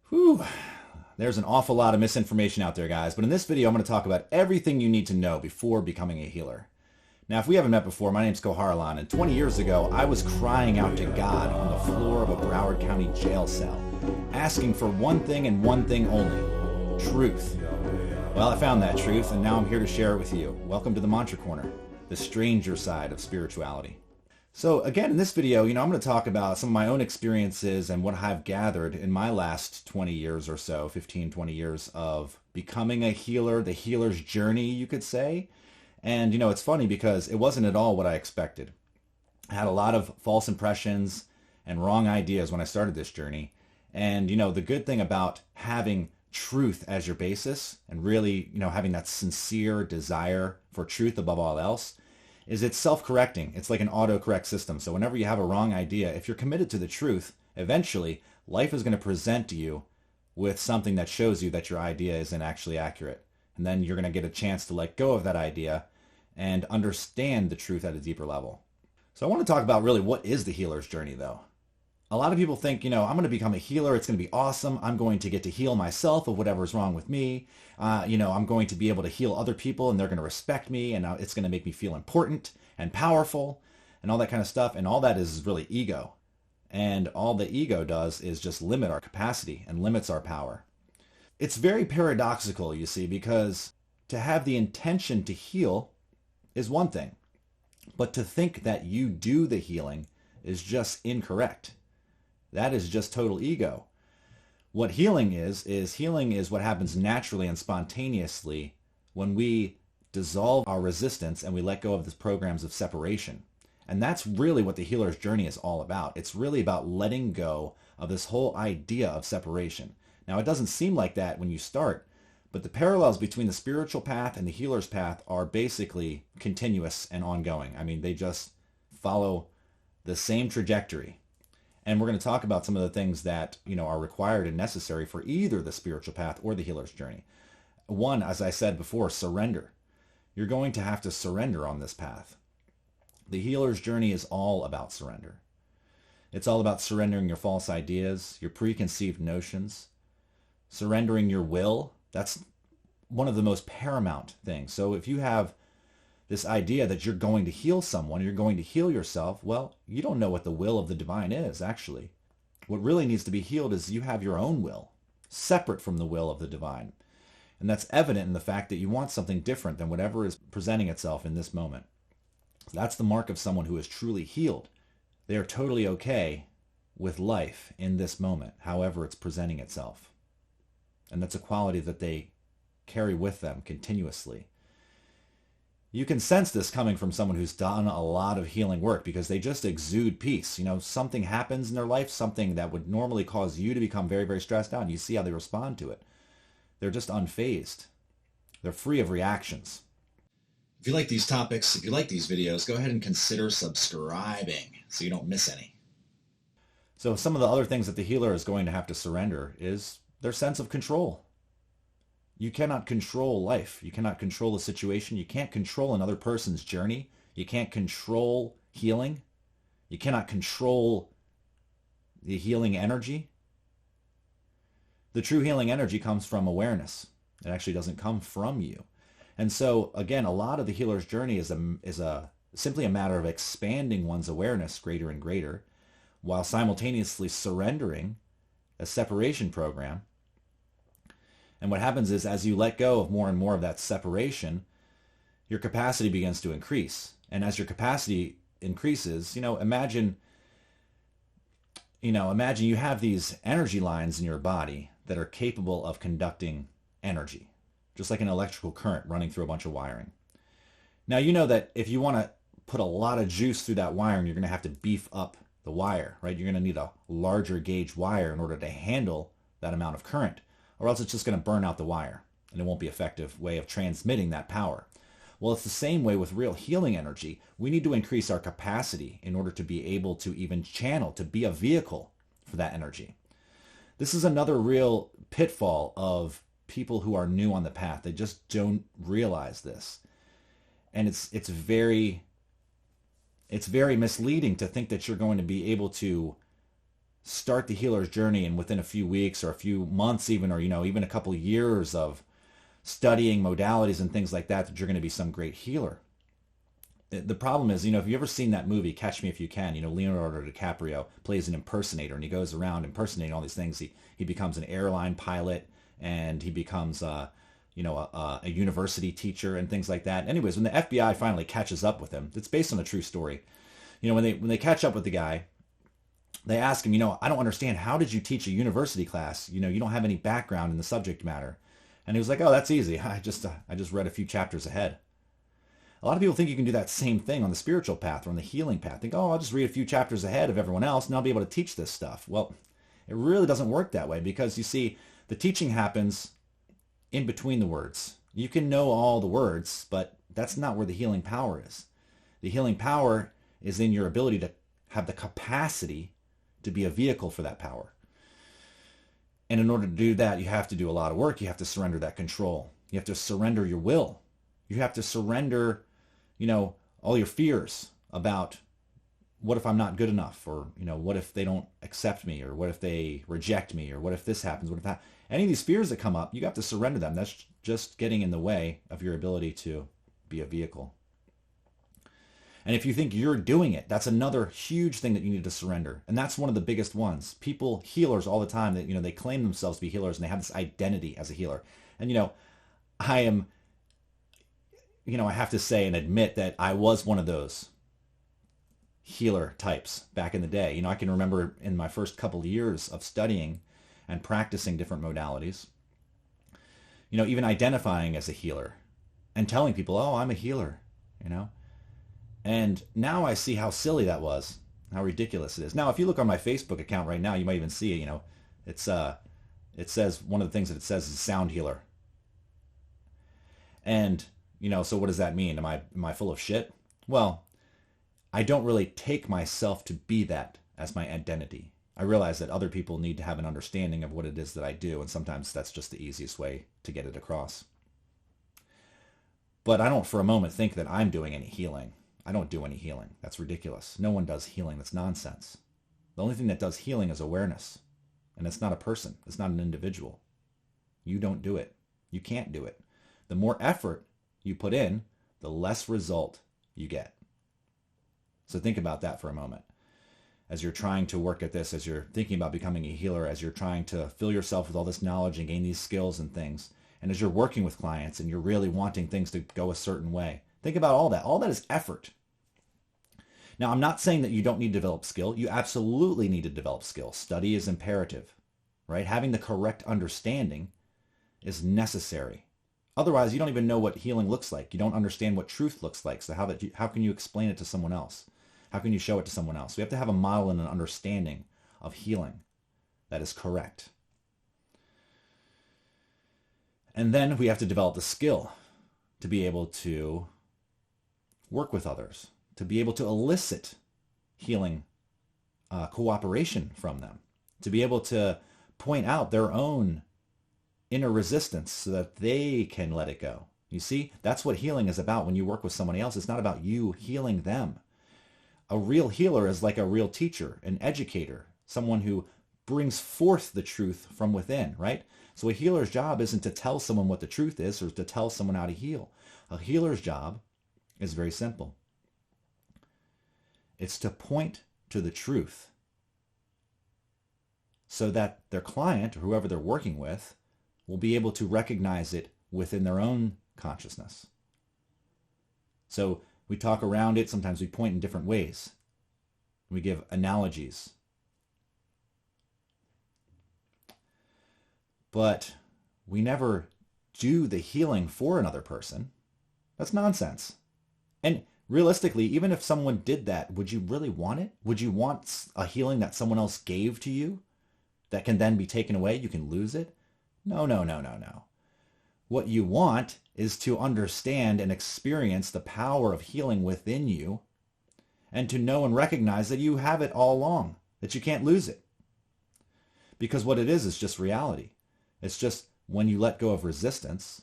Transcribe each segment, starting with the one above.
Whew. There's an awful lot of misinformation out there, guys, but in this video I'm going to talk about everything you need to know before becoming a healer. Now, if we haven't met before, my name's KoHaraLan, and 20 years ago I was crying out to God on the floor of a Broward County jail cell, asking for one thing and one thing only: truth. Well, I found that truth, and now I'm here to share it with you. Welcome to the Mantra Corner, the stranger side of spirituality. So again, in this video, I'm going to talk about some of my own experiences and what I've gathered in my last 20 years or so, 15, 20 years of becoming a healer, the healer's journey, you could say. And, it's funny because it wasn't at all what I expected. I had a lot of false impressions and wrong ideas when I started this journey. And, the good thing about having truth as your basis and really, having that sincere desire for truth above all else is it's self-correcting. It's like an autocorrect system. So whenever you have a wrong idea, if you're committed to the truth, eventually life is going to present to you with something that shows you that your idea isn't actually accurate. And then you're going to get a chance to let go of that idea and understand the truth at a deeper level. So I want to talk about really what is the healer's journey, though. A lot of people think, I'm going to become a healer. It's going to be awesome. I'm going to get to heal myself of whatever's wrong with me. I'm going to be able to heal other people and they're going to respect me and it's going to make me feel important and powerful and all that kind of stuff. And all that is really ego. And all the ego does is just limit our capacity and limits our power. It's very paradoxical, you see, because to have the intention to heal is one thing, but to think that you do the healing is just incorrect. That is just total ego. What healing is what happens naturally and spontaneously when we dissolve our resistance and we let go of the programs of separation. And that's really what the healer's journey is all about. It's really about letting go of this whole idea of separation. Now, it doesn't seem like that when you start, but the parallels between the spiritual path and the healer's path are basically continuous and ongoing. I mean, they just follow the same trajectory. And we're going to talk about some of the things that, are required and necessary for either the spiritual path or the healer's journey. One, as I said before, surrender. You're going to have to surrender on this path. The healer's journey is all about surrender. It's all about surrendering your false ideas, your preconceived notions, surrendering your will. That's one of the most paramount things. So if you have this idea that you're going to heal someone, you're going to heal yourself, well, you don't know what the will of the divine is, actually. What really needs to be healed is you have your own will, separate from the will of the divine. And that's evident in the fact that you want something different than whatever is presenting itself in this moment. That's the mark of someone who is truly healed. They are totally okay with life in this moment, however it's presenting itself. And that's a quality that they carry with them continuously. You can sense this coming from someone who's done a lot of healing work because they just exude peace. Something happens in their life, something that would normally cause you to become very, very stressed out, and you see how they respond to it. They're just unfazed. They're free of reactions. If you like these topics, if you like these videos, go ahead and consider subscribing so you don't miss any. So some of the other things that the healer is going to have to surrender is their sense of control. You cannot control life. You cannot control a situation. You can't control another person's journey. You can't control healing. You cannot control the healing energy. The true healing energy comes from awareness. It actually doesn't come from you. And so, again, a lot of the healer's journey is simply a matter of expanding one's awareness greater and greater while simultaneously surrendering a separation program. And what happens is as you let go of more and more of that separation, your capacity begins to increase. And as your capacity increases, imagine you have these energy lines in your body that are capable of conducting energy, just like an electrical current running through a bunch of wiring. Now, you know that if you want to put a lot of juice through that wiring, you're going to have to beef up the wire, right? You're going to need a larger gauge wire in order to handle that amount of current, or else it's just going to burn out the wire, and it won't be an effective way of transmitting that power. Well, it's the same way with real healing energy. We need to increase our capacity in order to be able to even channel, to be a vehicle for that energy. This is another real pitfall of people who are new on the path. They just don't realize this. And it's very misleading to think that you're going to be able to start the healer's journey and within a few weeks or a few months even, or, even a couple of years of studying modalities and things like that, that you're going to be some great healer. The problem is, if you've ever seen that movie, Catch Me If You Can, Leonardo DiCaprio plays an impersonator and he goes around impersonating all these things. He becomes an airline pilot and he becomes, a university teacher and things like that. Anyways, when the FBI finally catches up with him, it's based on a true story. When they catch up with the guy, they ask him, I don't understand. How did you teach a university class? You don't have any background in the subject matter. And he was like, oh, that's easy. I just read a few chapters ahead. A lot of people think you can do that same thing on the spiritual path or on the healing path. Think, oh, I'll just read a few chapters ahead of everyone else and I'll be able to teach this stuff. Well, it really doesn't work that way, because you see, the teaching happens in between the words. You can know all the words, but that's not where the healing power is. The healing power is in your ability to have the capacity to be a vehicle for that power. And in order to do that, you have to do a lot of work. You have to surrender that control. You have to surrender your will. You have to surrender, all your fears about what if I'm not good enough, or, what if they don't accept me, or what if they reject me, or what if this happens, what if that, any of these fears that come up, you have to surrender them. That's just getting in the way of your ability to be a vehicle. And if you think you're doing it, that's another huge thing that you need to surrender. And that's one of the biggest ones. People, healers all the time, that, they claim themselves to be healers and they have this identity as a healer. And, I am, I have to say and admit that I was one of those healer types back in the day. I can remember in my first couple of years of studying and practicing different modalities, even identifying as a healer and telling people, oh, I'm a healer, And now I see how silly that was, how ridiculous it is. Now, if you look on my Facebook account right now, you might even see it, it says, one of the things that it says is sound healer. And, so what does that mean? Am I full of shit? Well, I don't really take myself to be that as my identity. I realize that other people need to have an understanding of what it is that I do, and sometimes that's just the easiest way to get it across. But I don't for a moment think that I'm doing any healing. I don't do any healing. That's ridiculous. No one does healing. That's nonsense. The only thing that does healing is awareness. And it's not a person. It's not an individual. You don't do it. You can't do it. The more effort you put in, the less result you get. So think about that for a moment. As you're trying to work at this, as you're thinking about becoming a healer, as you're trying to fill yourself with all this knowledge and gain these skills and things, and as you're working with clients and you're really wanting things to go a certain way, think about all that. All that is effort. Now, I'm not saying that you don't need to develop skill. You absolutely need to develop skill. Study is imperative, right? Having the correct understanding is necessary. Otherwise, you don't even know what healing looks like. You don't understand what truth looks like. So how can you explain it to someone else? How can you show it to someone else? We have to have a model and an understanding of healing that is correct. And then we have to develop the skill to be able to work with others, to be able to elicit healing cooperation from them, to be able to point out their own inner resistance so that they can let it go. You see, that's what healing is about when you work with somebody else. It's not about you healing them. A real healer is like a real teacher, an educator, someone who brings forth the truth from within, right? So a healer's job isn't to tell someone what the truth is or to tell someone how to heal. A healer's job is very simple. It's to point to the truth so that their client or whoever they're working with will be able to recognize it within their own consciousness. So we talk around it. Sometimes we point in different ways. We give analogies. But we never do the healing for another person. That's nonsense. And realistically, even if someone did that, would you really want it? Would you want a healing that someone else gave to you that can then be taken away? You can lose it? No. What you want is to understand and experience the power of healing within you and to know and recognize that you have it all along, that you can't lose it. Because what it is just reality. It's just when you let go of resistance,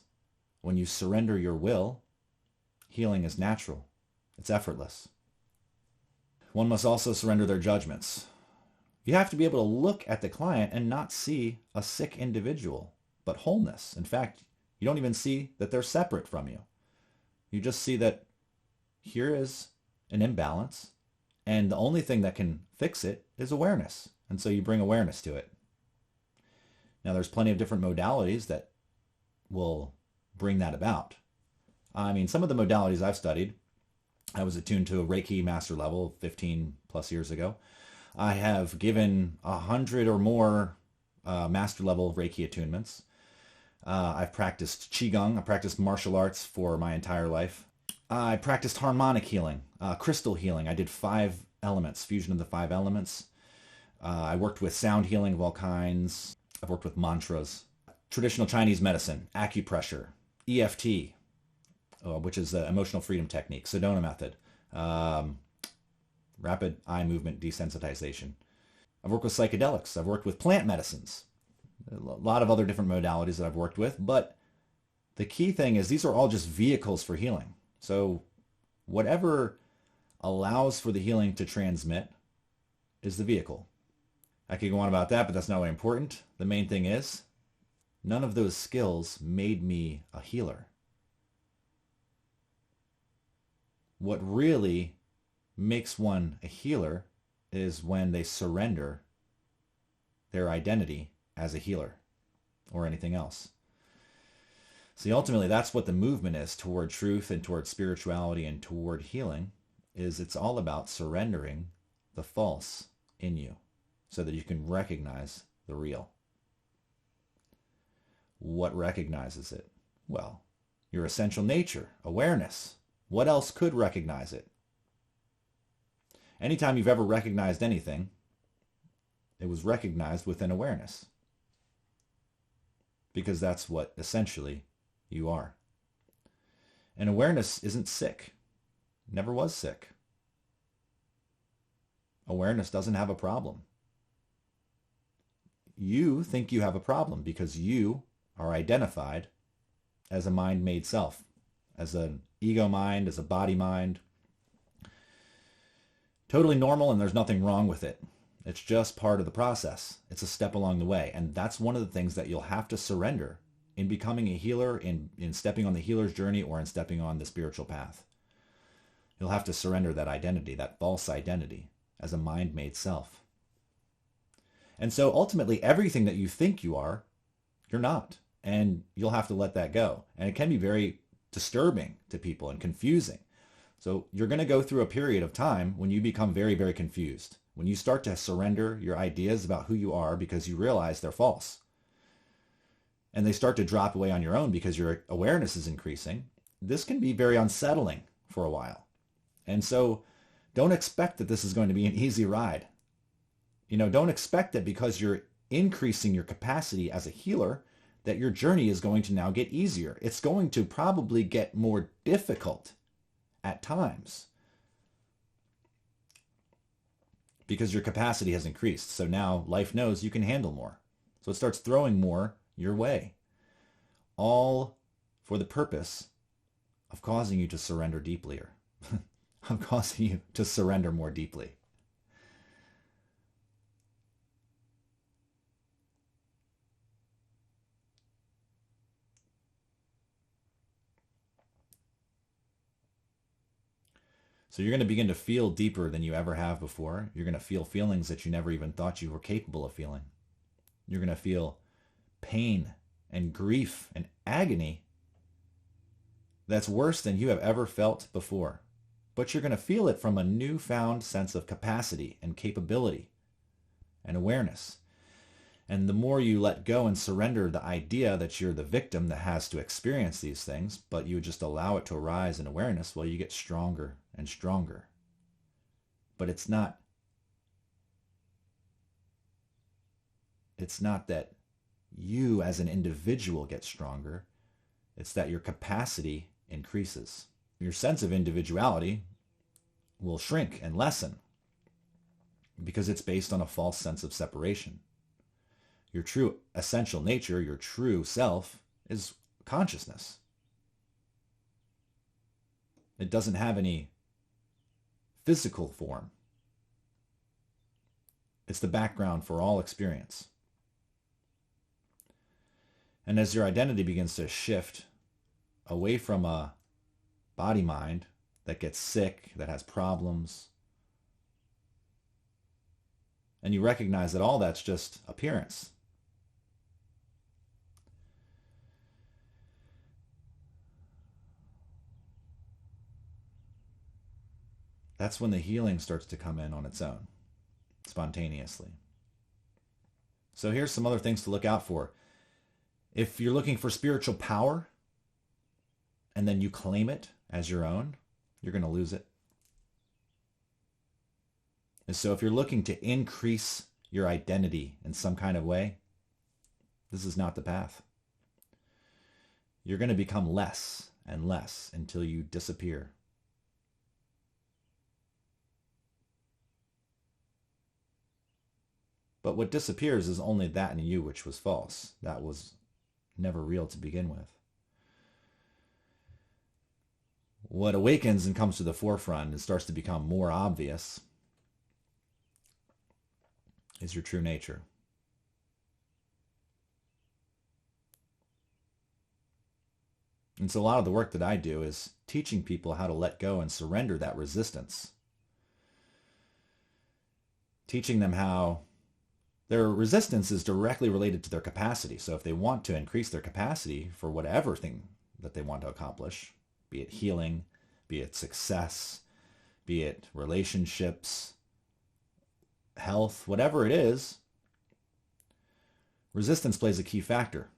when you surrender your will, healing is natural. It's effortless. One must also surrender their judgments. You have to be able to look at the client and not see a sick individual, but wholeness. In fact, you don't even see that they're separate from you. You just see that here is an imbalance, and the only thing that can fix it is awareness. And so you bring awareness to it. Now, there's plenty of different modalities that will bring that about. I mean, some of the modalities I've studied, I was attuned to a Reiki master level 15 plus years ago. I have given 100 or more master level Reiki attunements. I've practiced Qigong. I practiced martial arts for my entire life. I practiced harmonic healing, crystal healing. I did 5 elements, fusion of the 5 elements. I worked with sound healing of all kinds. I've worked with mantras, traditional Chinese medicine, acupressure, EFT, which is the emotional freedom technique, Sedona method, rapid eye movement desensitization. I've worked with psychedelics. I've worked with plant medicines, a lot of other different modalities that I've worked with. But the key thing is these are all just vehicles for healing. So whatever allows for the healing to transmit is the vehicle. I could go on about that, but that's not really important. The main thing is none of those skills made me a healer. What really makes one a healer is when they surrender their identity as a healer or anything else. See, ultimately, that's what the movement is toward truth and toward spirituality and toward healing, is it's all about surrendering the false in you so that you can recognize the real. What recognizes it? Well, your essential nature, awareness. What else could recognize it? Anytime you've ever recognized anything, it was recognized within awareness. Because that's what essentially you are. And awareness isn't sick. Never was sick. Awareness doesn't have a problem. You think you have a problem because you are identified as a mind-made self, as an ego mind, as a body mind. Totally normal, and there's nothing wrong with it. It's just part of the process. It's a step along the way. And that's one of the things that you'll have to surrender in becoming a healer, in stepping on the healer's journey, or in stepping on the spiritual path. You'll have to surrender that identity, that false identity, as a mind-made self. And so ultimately, everything that you think you are, you're not. And you'll have to let that go. And it can be very disturbing to people and confusing. So you're going to go through a period of time when you become very, very confused. When you start to surrender your ideas about who you are because you realize they're false. And they start to drop away on your own because your awareness is increasing. This can be very unsettling for a while. And so don't expect that this is going to be an easy ride. Don't expect that because you're increasing your capacity as a healer, that your journey is going to now get easier. It's going to probably get more difficult at times because your capacity has increased. So now life knows you can handle more. So it starts throwing more your way, all for the purpose of causing you to surrender deeply, or of causing you to surrender more deeply. So you're going to begin to feel deeper than you ever have before. You're going to feel feelings that you never even thought you were capable of feeling. You're going to feel pain and grief and agony that's worse than you have ever felt before. But you're going to feel it from a newfound sense of capacity and capability and awareness. And the more you let go and surrender the idea that you're the victim that has to experience these things, but you just allow it to arise in awareness, well, you get stronger and stronger. But it's not that you as an individual get stronger. It's that your capacity increases. Your sense of individuality will shrink and lessen because it's based on a false sense of separation. Your true essential nature, your true self, is consciousness. It doesn't have any physical form. It's the background for all experience. And as your identity begins to shift away from a body-mind that gets sick, that has problems, and you recognize that all that's just appearance. That's when the healing starts to come in on its own, spontaneously. So here's some other things to look out for. If you're looking for spiritual power, and then you claim it as your own, you're going to lose it. And so if you're looking to increase your identity in some kind of way, this is not the path. You're going to become less and less until you disappear. But what disappears is only that in you which was false. That was never real to begin with. What awakens and comes to the forefront and starts to become more obvious is your true nature. And so a lot of the work that I do is teaching people how to let go and surrender that resistance. Teaching them how their resistance is directly related to their capacity. So if they want to increase their capacity for whatever thing that they want to accomplish, be it healing, be it success, be it relationships, health, whatever it is, resistance plays a key factor.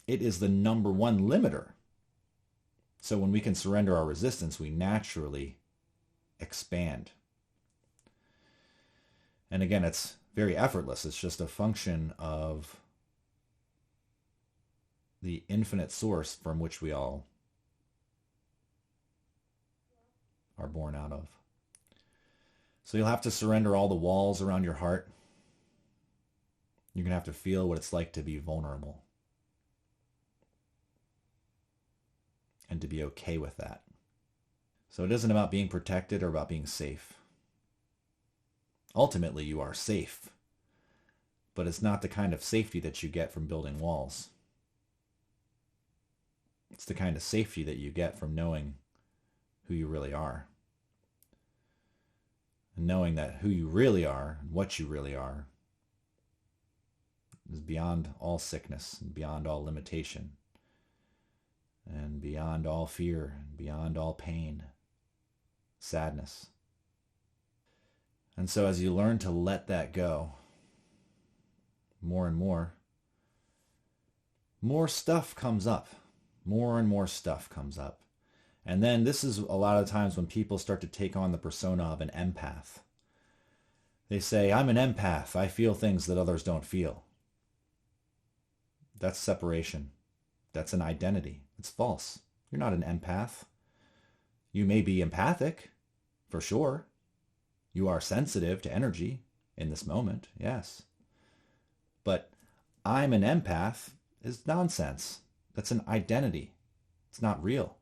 It is the number one limiter. So when we can surrender our resistance, we naturally expand. And again, it's very effortless. It's just a function of the infinite source from which we all are born out of. So you'll have to surrender all the walls around your heart. You're going to have to feel what it's like to be vulnerable. And to be okay with that. So it isn't about being protected or about being safe. Ultimately, you are safe. But it's not the kind of safety that you get from building walls. It's the kind of safety that you get from knowing who you really are. And knowing that who you really are and what you really are is beyond all sickness and beyond all limitation and beyond all fear and beyond all pain, sadness. And so as you learn to let that go more and more stuff comes up. More and more stuff comes up. And then this is a lot of times when people start to take on the persona of an empath. They say, I'm an empath. I feel things that others don't feel. That's separation. That's an identity. It's false. You're not an empath. You may be empathic, for sure. You are sensitive to energy in this moment, yes. But I'm an empath is nonsense. That's an identity. It's not real.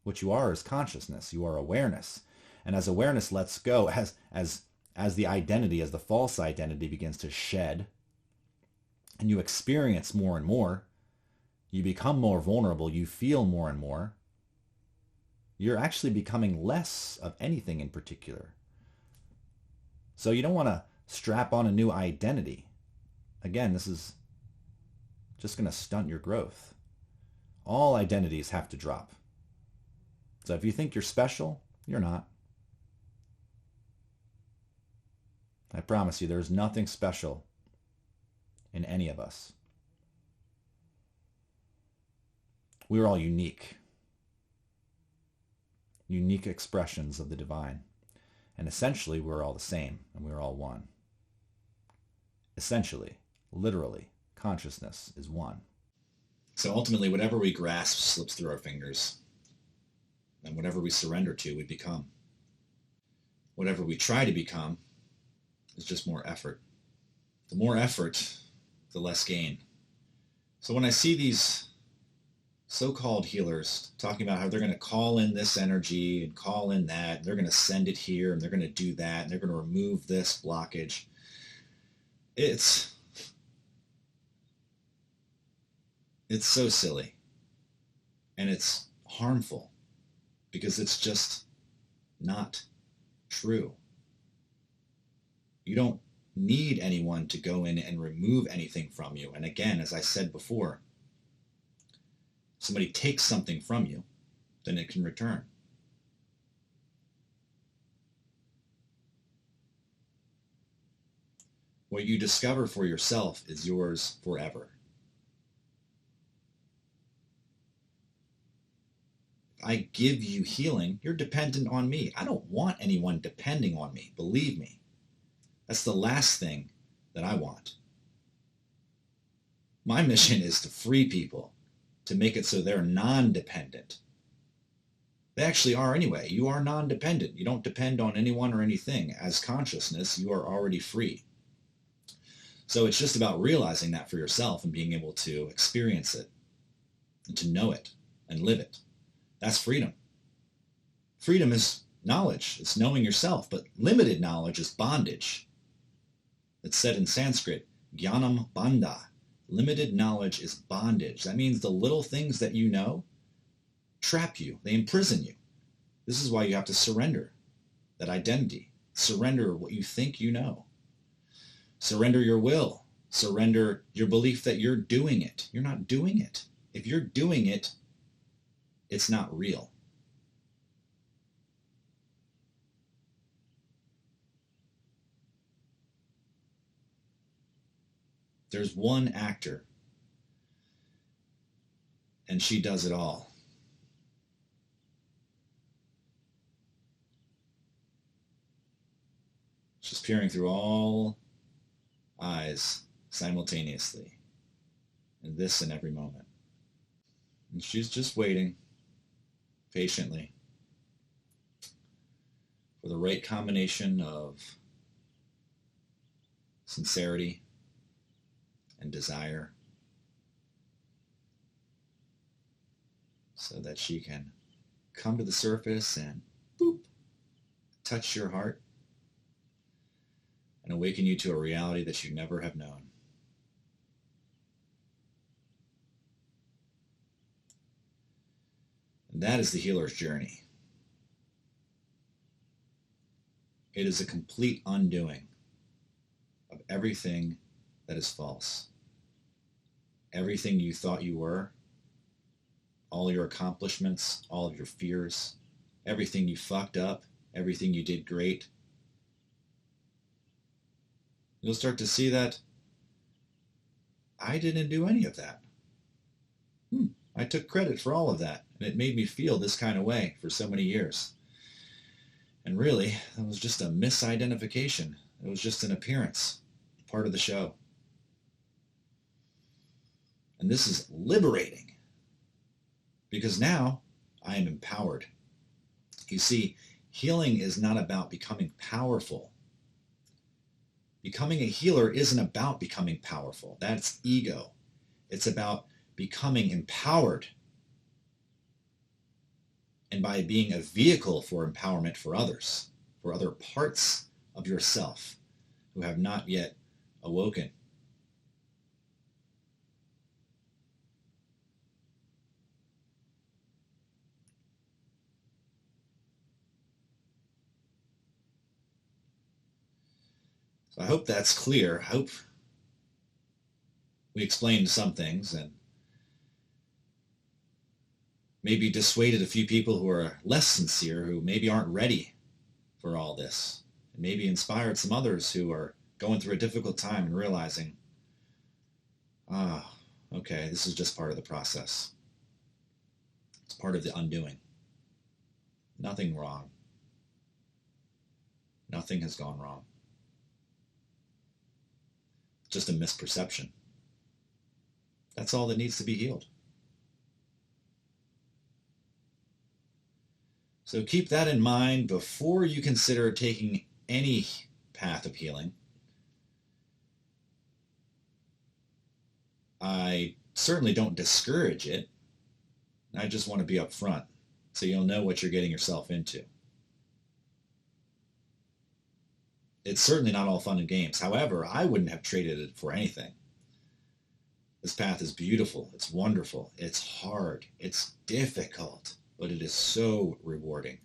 What you are is consciousness. You are awareness. And as awareness lets go, as the identity, as the false identity begins to shed, and you experience more and more, you become more vulnerable, you feel more and more, you're actually becoming less of anything in particular. So you don't want to strap on a new identity. Again, this is just going to stunt your growth. All identities have to drop. So if you think you're special, you're not. I promise you, there's nothing special in any of us. We're all unique. Unique expressions of the divine. And essentially, we're all the same, and we're all one. Essentially, literally, consciousness is one. So ultimately, whatever we grasp slips through our fingers. And whatever we surrender to, we become. Whatever we try to become is just more effort. The more effort, the less gain. So when I see these so-called healers talking about how they're going to call in this energy and call in that, and they're going to send it here, and they're going to do that, and they're going to remove this blockage, It's so silly, and it's harmful because it's just not true. You don't need anyone to go in and remove anything from you. And again, as I said before, if somebody takes something from you, then it can return. What you discover for yourself is yours forever. If I give you healing, you're dependent on me. I don't want anyone depending on me, believe me. That's the last thing that I want. My mission is to free people, to make it so they're non-dependent. They actually are anyway. You are non-dependent. You don't depend on anyone or anything. As consciousness, you are already free. So it's just about realizing that for yourself and being able to experience it and to know it and live it. That's freedom. Freedom is knowledge. It's knowing yourself, but limited knowledge is bondage. It's said in Sanskrit, jnanam bandha. Limited knowledge is bondage. That means the little things that you know trap you. They imprison you. This is why you have to surrender that identity. Surrender what you think you know. Surrender your will. Surrender your belief that you're doing it. You're not doing it. If you're doing it, it's not real. There's one actor, and she does it all. She's peering through all eyes simultaneously, in this and every moment. And she's just waiting patiently for the right combination of sincerity and desire so that she can come to the surface and boop, touch your heart and awaken you to a reality that you never have known. And that is the healer's journey. It is a complete undoing of everything that is false. Everything you thought you were, all your accomplishments, all of your fears, everything you fucked up, everything you did great. You'll start to see that I didn't do any of that. I took credit for all of that, and it made me feel this kind of way for so many years. And really, it was just a misidentification. It was just an appearance, part of the show. And this is liberating, because now I am empowered. You see, healing is not about becoming powerful. Becoming a healer isn't about becoming powerful. That's ego. It's about becoming empowered. And by being a vehicle for empowerment for others, for other parts of yourself who have not yet awoken. So I hope that's clear. I hope we explained some things and maybe dissuaded a few people who are less sincere, who maybe aren't ready for all this. And maybe inspired some others who are going through a difficult time and realizing, okay, this is just part of the process. It's part of the undoing. Nothing wrong. Nothing has gone wrong. Just a misperception. That's all that needs to be healed. So keep that in mind before you consider taking any path of healing. I certainly don't discourage it. I just want to be upfront so you'll know what you're getting yourself into. It's certainly not all fun and games. However, I wouldn't have traded it for anything. This path is beautiful. It's wonderful. It's hard. It's difficult, but it is so rewarding.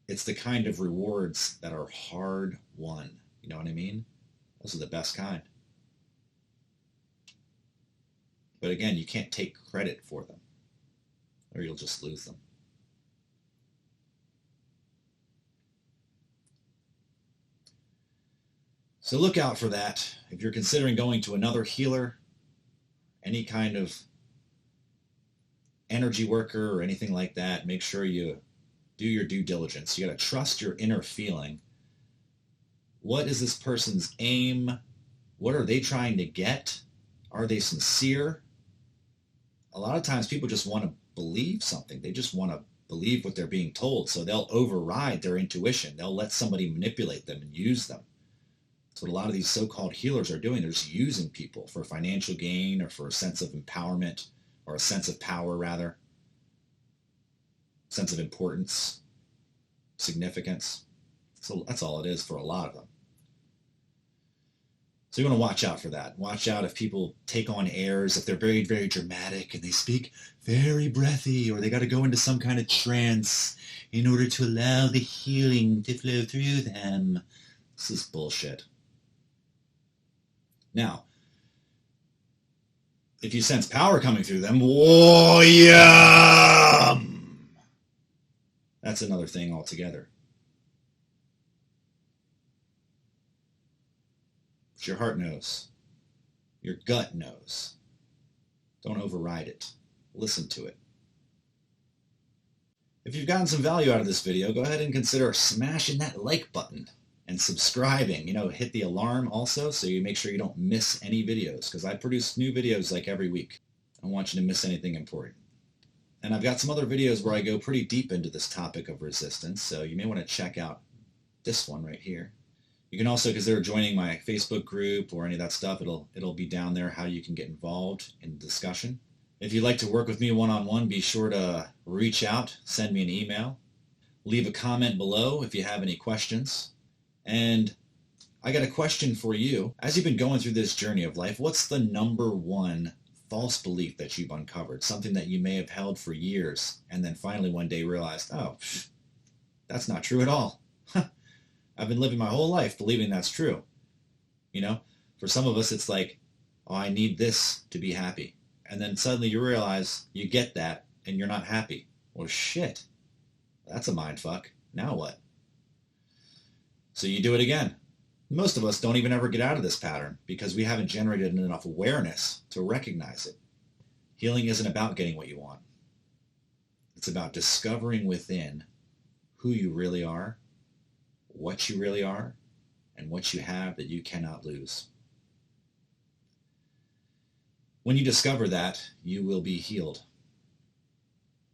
It's the kind of rewards that are hard won. You know what I mean? Those are the best kind. But again, you can't take credit for them, or you'll just lose them. So look out for that. If you're considering going to another healer, any kind of energy worker or anything like that, make sure you do your due diligence. You got to trust your inner feeling. What is this person's aim? What are they trying to get? Are they sincere? A lot of times people just want to believe something. They just want to believe what they're being told. So they'll override their intuition. They'll let somebody manipulate them and use them. That's what a lot of these so-called healers are doing. They're just using people for financial gain or for a sense of empowerment, or a sense of power, rather. Sense of importance, significance. So that's all it is for a lot of them. So you want to watch out for that. Watch out if people take on airs, if they're very, very dramatic and they speak very breathy, or they got to go into some kind of trance in order to allow the healing to flow through them. This is bullshit. Now, if you sense power coming through them, whoa, yum! That's another thing altogether. But your heart knows. Your gut knows. Don't override it. Listen to it. If you've gotten some value out of this video, go ahead and consider smashing that like button and subscribing. Hit the alarm also so you make sure you don't miss any videos, because I produce new videos like every week. I don't want you to miss anything important. And I've got some other videos where I go pretty deep into this topic of resistance, so you may want to check out this one right here. You can also consider joining my Facebook group or any of that stuff. It'll be down there how you can get involved in the discussion. If you'd like to work with me one-on-one, be sure to reach out, send me an email, leave a comment below if you have any questions. And I got a question for you. As you've been going through this journey of life, what's the number one false belief that you've uncovered? Something that you may have held for years and then finally one day realized, oh, that's not true at all. I've been living my whole life believing that's true. For some of us, it's like, oh, I need this to be happy. And then suddenly you realize you get that and you're not happy. Well, shit. That's a mind fuck. Now what? So you do it again. Most of us don't even ever get out of this pattern because we haven't generated enough awareness to recognize it. Healing isn't about getting what you want. It's about discovering within who you really are, what you really are, and what you have that you cannot lose. When you discover that, you will be healed.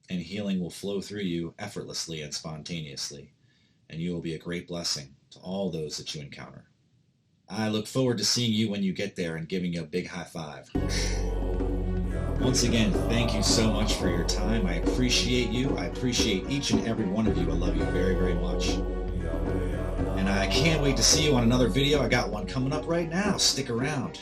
And healing will flow through you effortlessly and spontaneously. And you will be a great blessing to all those that you encounter. I look forward to seeing you when you get there and giving you a big high five. Once again, thank you so much for your time. I appreciate you. I appreciate each and every one of you. I love you very, very much. And I can't wait to see you on another video. I got one coming up right now. Stick around.